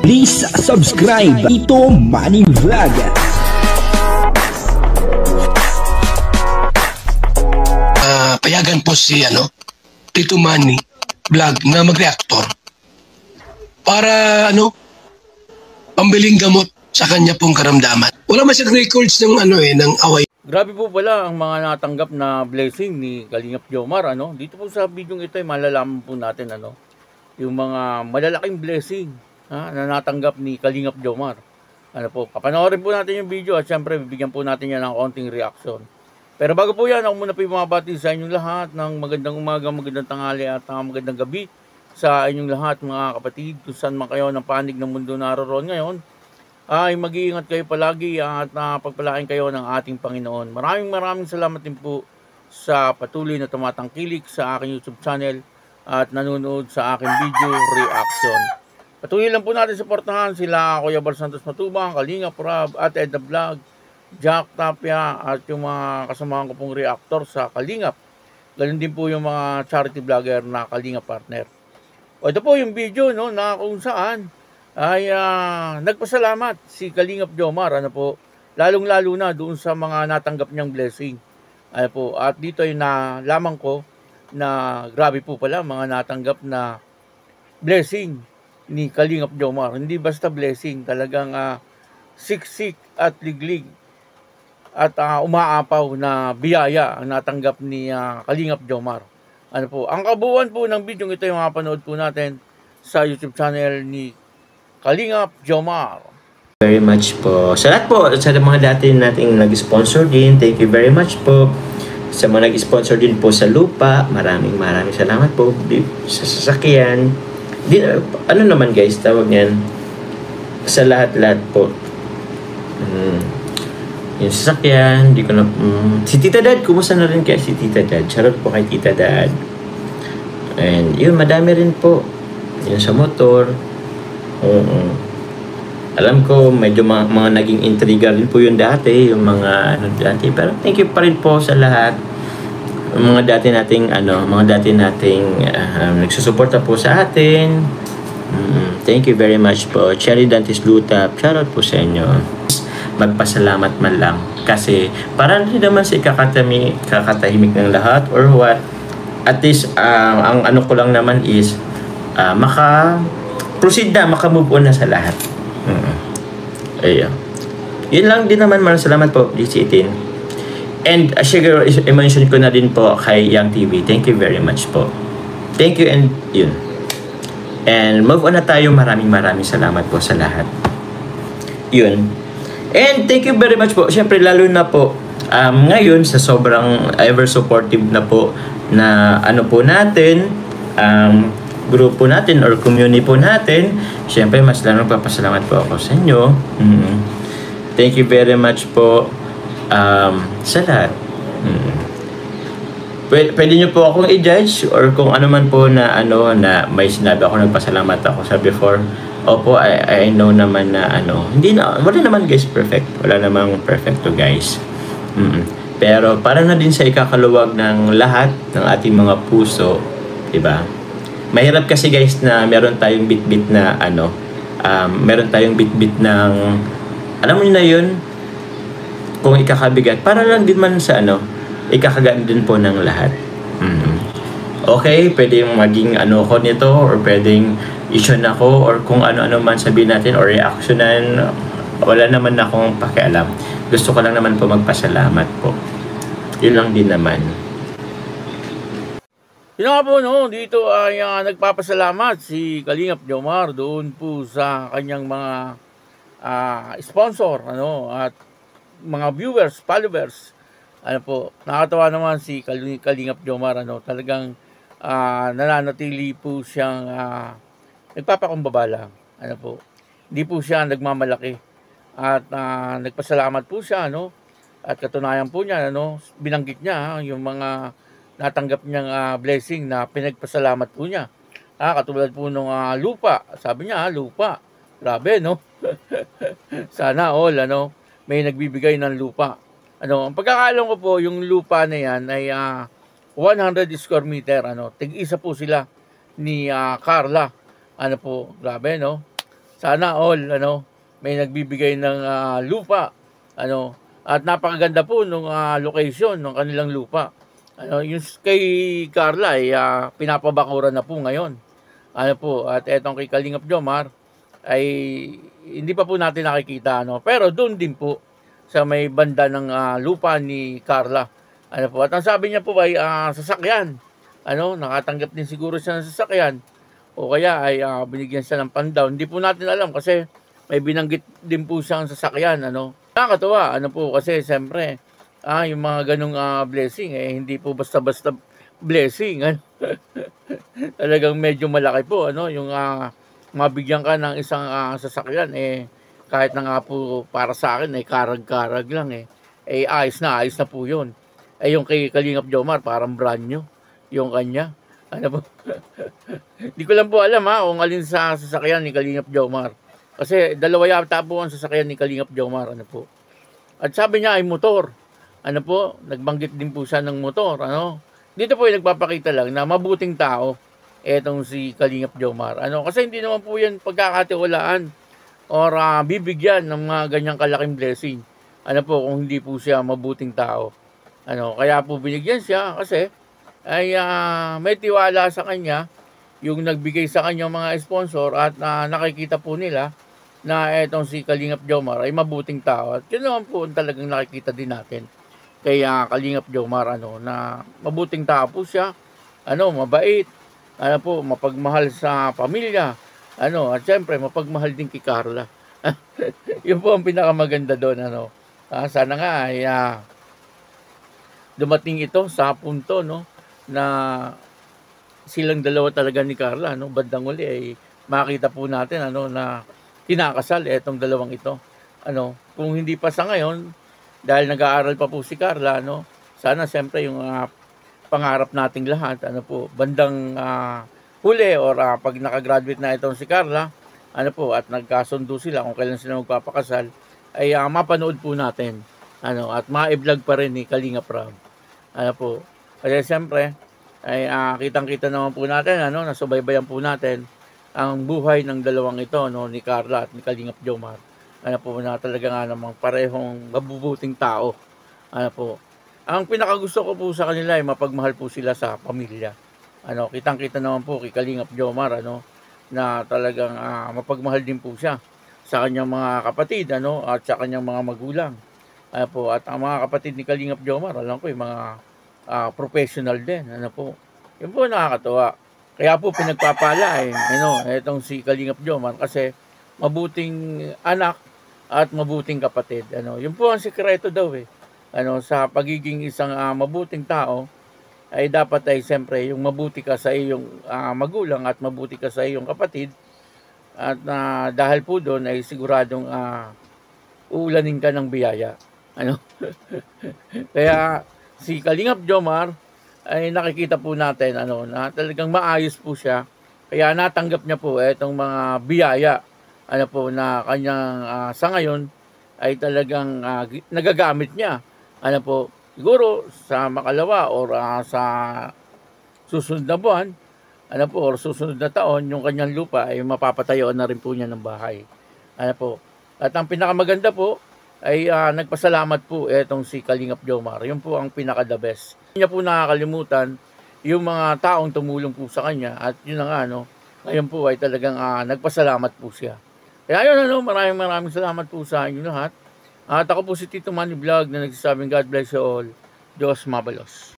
Please subscribe Tito Manny Vlog. Payagan po si Tito Manny Vlog na mag-reactor para pambiling gamot sa kanya pong karamdaman. Wala man siyang records ng ng away. Grabe po pala ang mga natanggap na blessing ni Kalingap Jomar, Dito po sa video ito ay malalaman po natin yung mga malalaking blessing na natanggap ni Kalingap Jomar. Papanoorin po natin yung video at syempre bibigyan po natin yan ng konting reaction. Pero bago po yan, ako muna po bumabati sa inyong lahat ng magandang umaga, magandang tanghali at magandang gabi sa inyong lahat mga kapatid. Kung saan man kayo ng panig ng mundo naroon ngayon, ay mag-iingat kayo palagi at pagpalain kayo ng ating Panginoon. Maraming salamat din po sa patuloy na tumatangkilik sa aking YouTube channel at nanonood sa aking video reaction. Patuloy lang po natin suportahan sila Kuya Bal Santos Matubang, Kalingap Rab at Edna Vlog, Jack Tapia at yung mga kasamahan ko pong reactor sa Kalingap. Ganun din po yung mga charity vlogger na Kalingap partner. Ito po yung video na kung saan ay nagpasalamat si Kalingap Jomar lalong-lalo na doon sa mga natanggap niyang blessing. At dito ay nalaman ko na grabe po pala mga natanggap na blessing ni Kalingap Jomar. Hindi basta blessing, talagang siksik at liglig at umaapaw na biyaya ang natanggap ni Kalingap Jomar. Ang kabuuan po ng video ito yung mapanood po natin sa YouTube channel ni Kalingap Jomar. Very much po. Sa lahat po, sa mga dati nating nag-sponsor din, thank you very much po. Sa mga nag-sponsor din po sa lupa, maraming salamat po. Sa sasakyan, naman guys, tawag niyan, sa lahat-lahat po. Yung sasakyan, di ko na, si Tita Dad, kumusta na rin kaya si Tita Dad? Charot po kay Tita Dad. And yun, madami rin po. Yung sa motor. Alam ko, medyo mga naging intriga rin po yung dati, yung mga dati. Pero thank you pa rin po sa lahat. Mga dati nating nagsusuporta po sa atin. Thank you very much po. Cherry Dantes Lutap, shoutout po sa inyo. Magpasalamat man lang. Kasi para rin naman sa kakatahimik ng lahat or what. At least, ang ko lang naman is maka-proceed na, maka-move on na sa lahat. Ayun. Yun lang din naman. Maraming salamat po, DC18. And siguro i-mention ko na din po kay Young TV. Thank you very much po. Thank you and yun. And move on na tayo. Maraming salamat po sa lahat. Yun. And thank you very much po. Siyempre lalo na po ngayon sa sobrang ever supportive na po na po natin, grupo natin or community po natin. Siyempre mas lalo papasalamat po ako sa inyo. Thank you very much po. Sa lahat. Pwede nyo po akong i-judge or kung ano man po na na may sinabi ako, nagpasalamat ako sa before. Opo, I know naman na wala naman guys perfect. Wala namang perfecto guys. Pero para na din sa ikakaluwag ng lahat ng ating mga puso, diba? Mahirap kasi guys na meron tayong bit-bit na meron tayong bit-bit ng alam mo na yun, kung ikakabigat, para lang din man sa ikakagaan din po ng lahat. Okay, pwedeng maging ko nito or pwedeng issue na ko or kung ano-ano man sabihin natin or reactionan, wala naman akong pakialam. Gusto ko lang naman po magpasalamat po. Yun lang din naman. Yun nga po, dito ay nagpapasalamat si Kalingap Jomar doon po sa kanyang mga sponsor, at mga viewers, followers. Nakakatawa naman si Kalingap Jomar, talagang nananatili po siyang nagpapakumbaba lang. Hindi po siya nagmamalaki. At nagpasalamat po siya, at katunayan po niya, binanggit niya yung mga natanggap niyang blessing na pinagpasalamat po niya. Katulad po nung lupa. Sabi niya, lupa. Grabe, Sana all, may nagbibigay ng lupa. Ang pagkakaalam ko po, yung lupa na yan ay 100 square meter. Tig-isa po sila ni Carla. Grabe, Sana all, may nagbibigay ng lupa, at napakaganda po nung location ng kanilang lupa. Yung kay Carla ay pinapabakuran na po ngayon. At etong kay Kalingap Jomar ay hindi pa po natin nakikita, pero doon din po sa may banda ng lupa ni Carla. At ang sabi niya po ay sasakyan. Nakatanggap din siguro siya ng sasakyan o kaya ay binigyan siya ng pandown. Hindi po natin alam kasi may binanggit din po siyang sasakyan. Nakakatuwa, kasi siyempre yung mga ganong blessing, hindi po basta-basta blessing. Talagang medyo malaki po, yung mabigyan ka ng isang sasakyan, kahit na nga po para sa akin, karag-karag lang, ayos na po yun. Yung kay Kalingap Jomar, parang brand new, yung kanya. Hindi ko lang po alam kung alin sa sasakyan ni Kalingap Jomar. Kasi dalawa yata po ang sasakyan ni Kalingap Jomar, At sabi niya ay motor. Nagbanggit din po siya ng motor, Dito po yung nagpapakita lang na mabuting tao etong si Kalingap Jomar. Kasi hindi naman po yan pagkakatiwalaan or bibigyan ng mga ganyang kalaking blessing. Kung hindi po siya mabuting tao. Kaya po binigyan siya kasi ay may tiwala sa kanya yung nagbigay sa kanya mga sponsor at nakikita po nila na etong si Kalingap Jomar ay mabuting tao. At yun naman po talagang nakikita din natin. Kaya Kalingap Jomar, na mabuting tao po siya, mabait, mapagmahal sa pamilya, at syempre mapagmahal din kay Carla. Yun po ang pinakamaganda doon, sana nga ay dumating ito sa punto, na silang dalawa talaga ni Carla, bandang uli ay makita po natin, na kinakasal etong dalawang ito. Kung hindi pa sa ngayon, dahil nag-aaral pa po si Carla, sana siyempre yung pangarap nating lahat, bandang huli or pag nakagraduate na itong si Carla, at nagkasundo sila kung kailan sila magpapakasal, ay mapanood po natin, at ma-vlog pa rin ni Kalingap Rab. Kasi siyempre, ay kitang-kita naman po natin, nasubaybayan po natin ang buhay ng dalawang ito, ni Carla at ni Kalingap Jomar. Na talaga nga namang parehong mabubuting tao. Ang pinakagusto ko po sa kanila ay mapagmahal po sila sa pamilya. Kitang-kita naman po kay Kalingap Jomar, na talagang mapagmahal din po siya sa kanyang mga kapatid, at sa kanyang mga magulang. At ang mga kapatid ni Kalingap Jomar, alam ko yung mga professional din, Yun po nakakatuwa. Kaya po pinagpapala itong si Kalingap Jomar kasi mabuting anak at mabuting kapatid. Yun po ang sikreto daw sa pagiging isang mabuting tao ay dapat ay siyempre yung mabuti ka sa iyong magulang at mabuti ka sa iyong kapatid at dahil po doon ay siguradong uulanin ka ng biyaya. Kaya si Kalingap Jomar ay nakikita po natin na talagang maayos po siya. Kaya natanggap niya po itong mga biyaya na kanyang sa ngayon ay talagang nagagamit niya. Siguro sa makalawa or sa susunod na buwan, or susunod na taon, yung kanyang lupa ay mapapatayoan na rin po niya ng bahay. At ang pinakamaganda po ay nagpasalamat po etong si Kalingap Jomar. Yun po ang pinaka-the best. Hindi niya po nakakalimutan yung mga taong tumulong po sa kanya at yun na nga, ngayon po ay talagang nagpasalamat po siya. Kaya yun, maraming salamat po sa inyo lahat. At ako po si Tito Manny Vlog na nagsasabing God bless you all. Diyos mabalos.